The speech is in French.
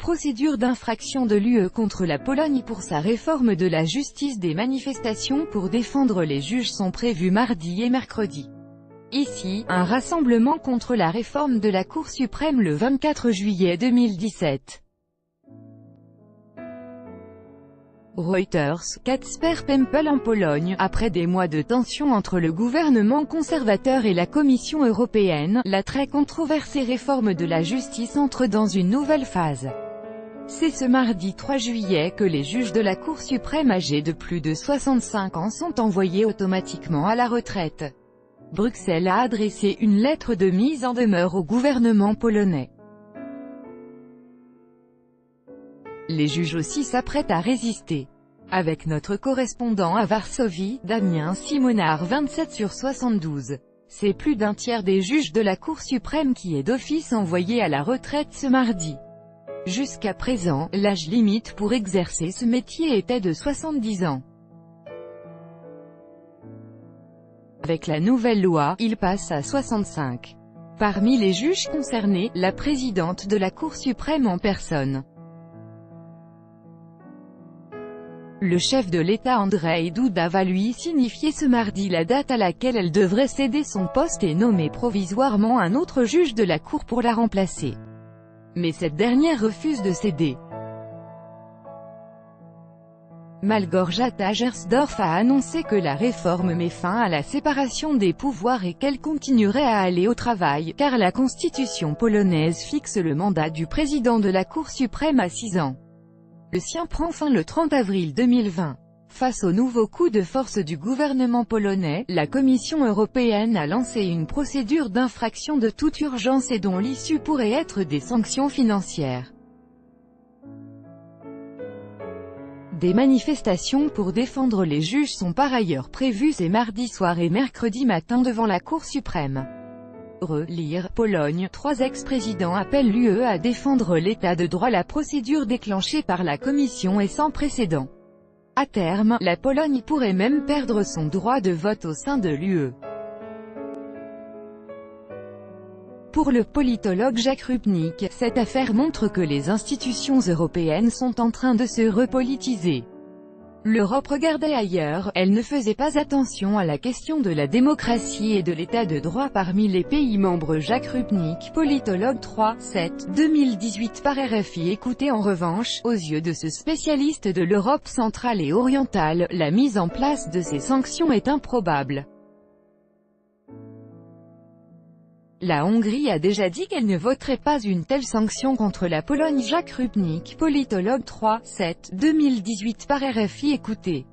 procédure d'infraction de l'UE contre la Pologne pour sa réforme de la justice. Des manifestations pour défendre les juges sont prévues mardi et mercredi. Ici, un rassemblement contre la réforme de la Cour suprême le 24 juillet 2017. Reuters, Kacper Pempel en Pologne. Après des mois de tension entre le gouvernement conservateur et la Commission européenne, la très controversée réforme de la justice entre dans une nouvelle phase. C'est ce mardi 3 juillet que les juges de la Cour suprême âgés de plus de 65 ans sont envoyés automatiquement à la retraite. Bruxelles a adressé une lettre de mise en demeure au gouvernement polonais. Les juges aussi s'apprêtent à résister. Avec notre correspondant à Varsovie, Damien Simonard 27/72. C'est plus d'un tiers des juges de la Cour suprême qui est d'office envoyé à la retraite ce mardi. Jusqu'à présent, l'âge limite pour exercer ce métier était de 70 ans. Avec la nouvelle loi, il passe à 65. Parmi les juges concernés, la présidente de la Cour suprême en personne. Le chef de l'État Andrzej Duda va lui signifier ce mardi la date à laquelle elle devrait céder son poste et nommer provisoirement un autre juge de la Cour pour la remplacer. Mais cette dernière refuse de céder. Małgorzata Gersdorf a annoncé que la réforme met fin à la séparation des pouvoirs et qu'elle continuerait à aller au travail, car la constitution polonaise fixe le mandat du président de la Cour suprême à 6 ans. Le sien prend fin le 30 avril 2020. Face au nouveau coup de force du gouvernement polonais, la Commission européenne a lancé une procédure d'infraction de toute urgence et dont l'issue pourrait être des sanctions financières. Des manifestations pour défendre les juges sont par ailleurs prévues ces mardi soir et mercredi matin devant la Cour suprême. Lire, Pologne, 3 ex-présidents appellent l'UE à défendre l'état de droit. La procédure déclenchée par la Commission est sans précédent. À terme, la Pologne pourrait même perdre son droit de vote au sein de l'UE. Pour le politologue Jacques Rupnik, cette affaire montre que les institutions européennes sont en train de se repolitiser. L'Europe regardait ailleurs, elle ne faisait pas attention à la question de la démocratie et de l'état de droit parmi les pays membres. Jacques Rupnik, politologue 3/7/2018 par RFI. Écoutez, en revanche, aux yeux de ce spécialiste de l'Europe centrale et orientale, la mise en place de ces sanctions est improbable. La Hongrie a déjà dit qu'elle ne voterait pas une telle sanction contre la Pologne. Jacques Rupnik, politologue 3/7/2018 par RFI. Écoutez.